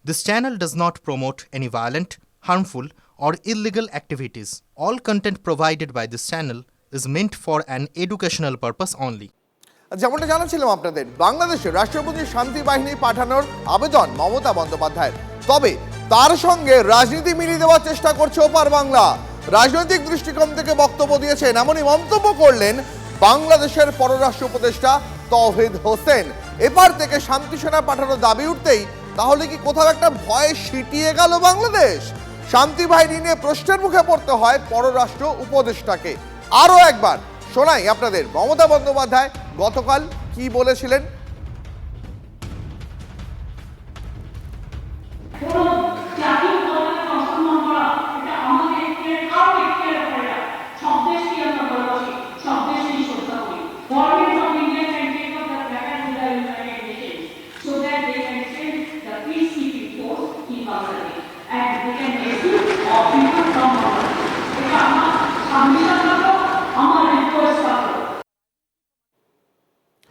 This channel does not promote any violent, harmful, or illegal activities. All content provided by this channel is meant for an educational purpose only. যেমনটা জানাচ্ছিলাম আপনাদের, বাংলাদেশে রাষ্ট্রপতি শান্তি বাহিনী পাঠানোর আবেদন মমতা বন্দ্যোপাধ্যায়ের। তবে তার সঙ্গে রাজনীতি মিলিয়ে দেওয়ার চেষ্টা করছে ওপার বাংলা। রাজনৈতিক দৃষ্টিকোণ থেকে বক্তব্য দিয়েছেন, এমনই মন্তব্য করলেন বাংলাদেশের পররাষ্ট্র উপদেষ্টা তৌহিদ হোসেন। এপার থেকে শান্তি সেনা পাঠানোর দাবি উঠতেই তাহলে কি কোথাও একটা ভয় সিটিয়ে গেল বাংলাদেশ? শান্তি বাহিনী নিয়ে প্রশ্নের মুখে পড়তে হয় পররাষ্ট্র উপদেষ্টাকে। আরও একবার শোনাই আপনাদের মমতা বন্দ্যোপাধ্যায় গতকাল কি বলেছিলেন।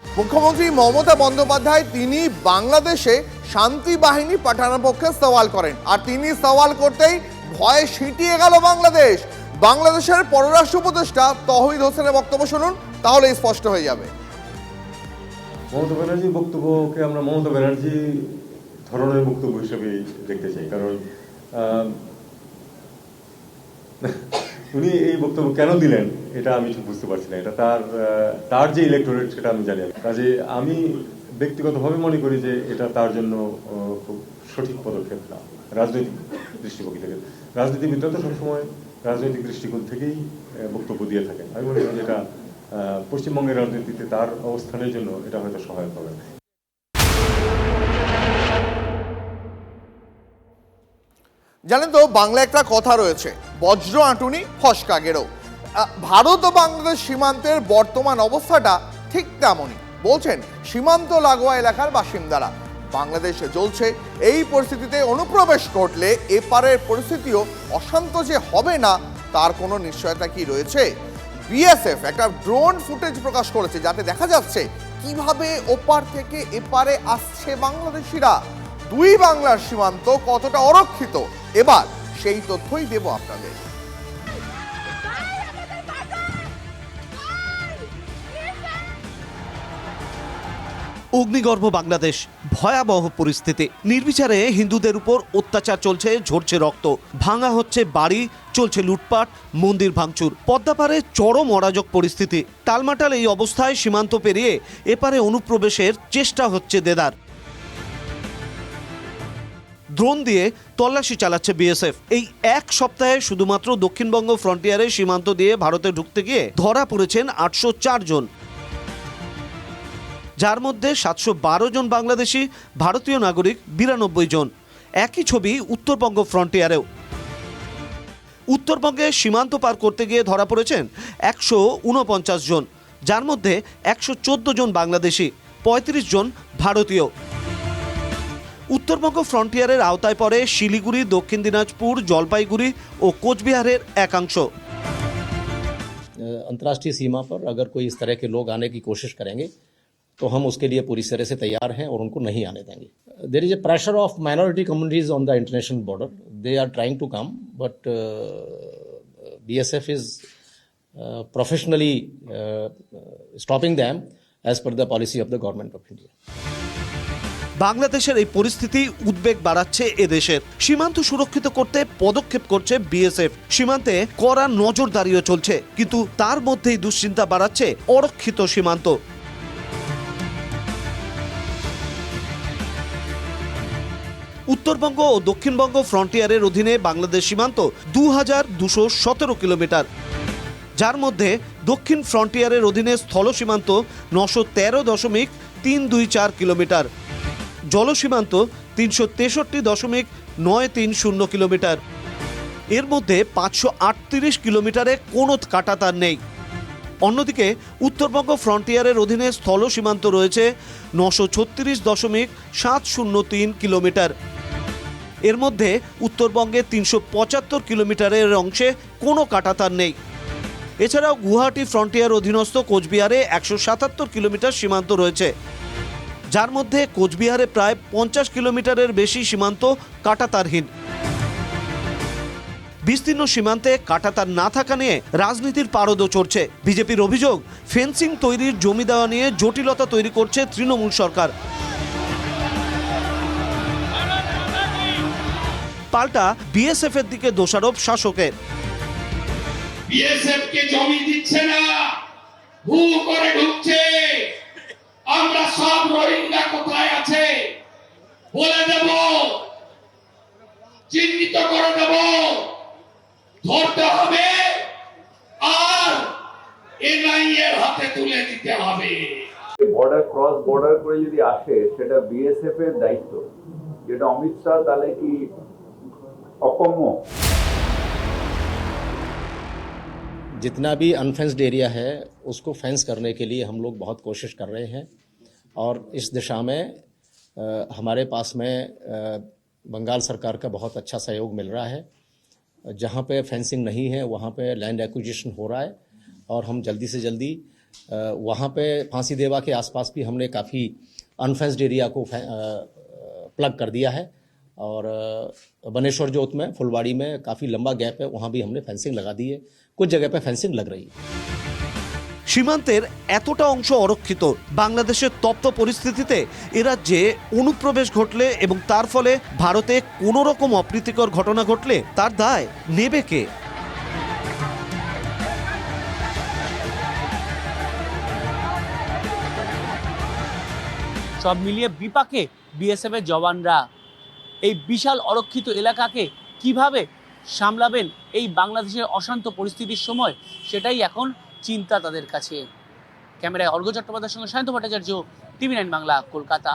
মুখ্যমন্ত্রী মমতা বন্দ্যোপাধ্যায় তিনি বাংলাদেশে শান্তি বাহিনী পাঠানোর পক্ষে সওয়াল করেন, আর তিনি সওয়াল করতেই ভয়ে সিটিয়ে গেল বাংলাদেশ। বাংলাদেশের পররাষ্ট্র উপদেষ্টা তৌহিদ হোসেনের বক্তব্য শুনুন, তাহলে স্পষ্ট হয়ে যাবে। মমতা ব্যানার্জির বক্তব্যকে আমরা মমতা ব্যানার্জি ধরনের বক্তব্য হিসেবে দেখতে চাই, কারণ উনি এই বক্তব্য কেন দিলেন এটা আমি ঠিক বুঝতে পারছি না। এটা তার যে ইলেকটোরেট সেটা আমি জানি। কাজে আমি ব্যক্তিগতভাবে মনে করি যে এটা তার জন্য খুব সঠিক পদক্ষেপ না রাজনৈতিক দৃষ্টিকোণ থেকে। রাজনীতিবিদরা তো সবসময় রাজনৈতিক দৃষ্টিকোণ থেকেই বক্তব্য দিয়ে থাকেন। আমি মনে করি এটা পশ্চিমবঙ্গের রাজনীতিতে তার অবস্থানের জন্য এটা হয়তো সহায়ক হবে। জানেন তো, বাংলা একটা কথা রয়েছে, বজ্র আঁটুনি ফসকা গেরো। ভারত ও বাংলাদেশ সীমান্তের বর্তমান অবস্থাটা ঠিক তেমনই বলছেন সীমান্ত লাগোয়া এলাকার বাসিন্দারা। বাংলাদেশে জ্বলছে, এই পরিস্থিতিতে অনুপ্রবেশ ঘটলে এপারের পরিস্থিতিও অশান্ত যে হবে না তার কোনো নিশ্চয়তা কি রয়েছে? বিএসএফ একটা ড্রোন ফুটেজ প্রকাশ করেছে, যাতে দেখা যাচ্ছে কিভাবে ওপার থেকে এপারে আসছে বাংলাদেশিরা। দুই বাংলার সীমান্ত কতটা অরক্ষিত, এবার সেই তথ্যই দেব আপনাদের। অগ্নিগর্ভ বাংলাদেশ, ভয়াবহ পরিস্থিতি। নির্বিচারে হিন্দুদের উপর অত্যাচার চলছে, ঝরছে রক্ত, ভাঙা হচ্ছে বাড়ি, চলছে লুটপাট, মন্দির ভাঙচুর। পদ্মাপাড়ে চরম অরাজক পরিস্থিতি। টালমাটাল এই অবস্থায় সীমান্ত পেরিয়ে এপারে অনুপ্রবেশের চেষ্টা হচ্ছে দেদার। ড্রোন দিয়ে তল্লাশি চালাচ্ছে বিএসএফ। এই এক সপ্তাহে শুধুমাত্র দক্ষিণবঙ্গ ফ্রন্টিয়ারে সীমান্ত দিয়ে ভারতে ঢুকতে গিয়ে ধরা পড়েছেন 804 জন, যার মধ্যে 712 জন বাংলাদেশি, ভারতীয় নাগরিক 92 জন। একই ছবি উত্তরবঙ্গ ফ্রন্টিয়ারেও। উত্তরবঙ্গে সীমান্ত পার করতে গিয়ে ধরা পড়েছেন 149 জন, যার মধ্যে 114 জন বাংলাদেশি, 35 জন ভারতীয়। উত্তরবঙ্গ ফ্রন্টিয়ারের আওতায় পড়ে শিলিগুড়ি, দক্ষিণ দিনাজপুর, জলপাইগুড়ি ও কোচবিহারের একাংশ। अंतर्राष्ट्रीय सीमा पर अगर कोई इस तरह के लोग आने की कोशिश करेंगे तो हम उसके लिए पूरी तरह से तैयार हैं और उनको नहीं आने देंगे। There is a pressure of minority communities on the international border, they are trying to come, but BSF is professionally stopping them as per the policy of the government of India. বাংলাদেশের এই পরিস্থিতি উদ্বেগ বাড়াচ্ছে এদেশের। সীমান্ত সুরক্ষিত করতে পদক্ষেপ করছে বিএসএফ। সীমান্তে কড়া নজরদারিও চলছে, কিন্তু তার মধ্যেই দুশ্চিন্তা বাড়াচ্ছে অরক্ষিত সীমান্ত। উত্তরবঙ্গ ও দক্ষিণবঙ্গ ফ্রন্টিয়ারের অধীনে বাংলাদেশ সীমান্ত 2217 কিলোমিটার, যার মধ্যে দক্ষিণ ফ্রন্টিয়ারের অধীনে স্থল সীমান্ত 913.324 কিলোমিটার, জল সীমান্ত 363.930 কিলোমিটার। এর মধ্যে 538 কিলোমিটারে কোনো কাঁটাতার নেই। অন্যদিকে উত্তরবঙ্গ ফ্রন্টিয়ারের অধীনে স্থল সীমান্ত রয়েছে 936.703 কিলোমিটার। এর মধ্যে উত্তরবঙ্গে 375 কিলোমিটারের অংশে কোনো কাঁটাতার নেই। এছাড়াও গুয়াহাটি ফ্রন্টিয়ার অধীনস্থ কোচবিহারে 177 কিলোমিটার সীমান্ত রয়েছে। যার মধ্যে কোচবিহারে প্রায় 50 কিলোমিটারের বেশি সীমান্ত কাঁটাতারহীন। বিস্তীর্ণ সীমান্তে কাঁটাতার না থাকা নিয়ে রাজনীতির পারদও চড়ছে। বিজেপির অভিযোগ, ফেন্সিং তৈরির জমি দেওয়া নিয়ে জটিলতা তৈরি করছে তৃণমূল সরকার। পাল্টা বিএসএফ এর দিকে দোষারোপ শাসকের। বিএসএফ কে জমি দিচ্ছে না, ভূ করে ঢুকছে। আমরা সব রোহিঙ্গা কোথায় আছে বলে দেব, চিহ্নিত করে দেব, ধরতে হবে আর এনআইএ এর হাতে তুলে দিতে হবে। বর্ডার ক্রস বর্ডার করে যদি আসে সেটা বিএসএফ এর দায়িত্ব, যেটা অমিত শাহ তাহলে কি অকম্য? जितना भी अनफेंस्ड एरिया है उसको फेंस करने के लिए हम लोग बहुत कोशिश कर रहे हैं और इस दिशा में हमारे पास में बंगाल सरकार का बहुत अच्छा सहयोग मिल रहा है। जहाँ पे फेंसिंग नहीं है वहाँ पे लैंड एक्विजिशन हो रहा है और हम जल्दी से जल्दी वहाँ पे फांसी देवा के आसपास भी हमने काफ़ी अनफेंस्ड एरिया को प्लग कर दिया है और बनेश्वर जोत में फुलवाड़ी में काफ़ी लंबा गैप है, वहाँ भी हमने फेंसिंग लगा दी है। कुछ जगह पे फेंसिंग लग रही है। সীমান্তের এতটা অংশ অরক্ষিত, বাংলাদেশের তপ্ত পরিস্থিতিতে এ রাজ্যে অনুপ্রবেশ ঘটলে এবং তার ফলে ভারতে কোনো রকম অপ্রীতিকর ঘটনা ঘটলে তার দায় নেবে কে? সব মিলিয়ে বিপাকে বিএসএফ এর জওয়ানরা। এই বিশাল অরক্ষিত এলাকাকে কিভাবে সামলাবেন এই বাংলাদেশের অশান্ত পরিস্থিতির সময়, সেটাই এখন চিন্তা তাদের কাছে। ক্যামেরায় অর্ঘ্য চট্টোপাধ্যায়ের সঙ্গে সায়ন্ত ভট্টাচার্য, টিভি9 বাংলা, কলকাতা।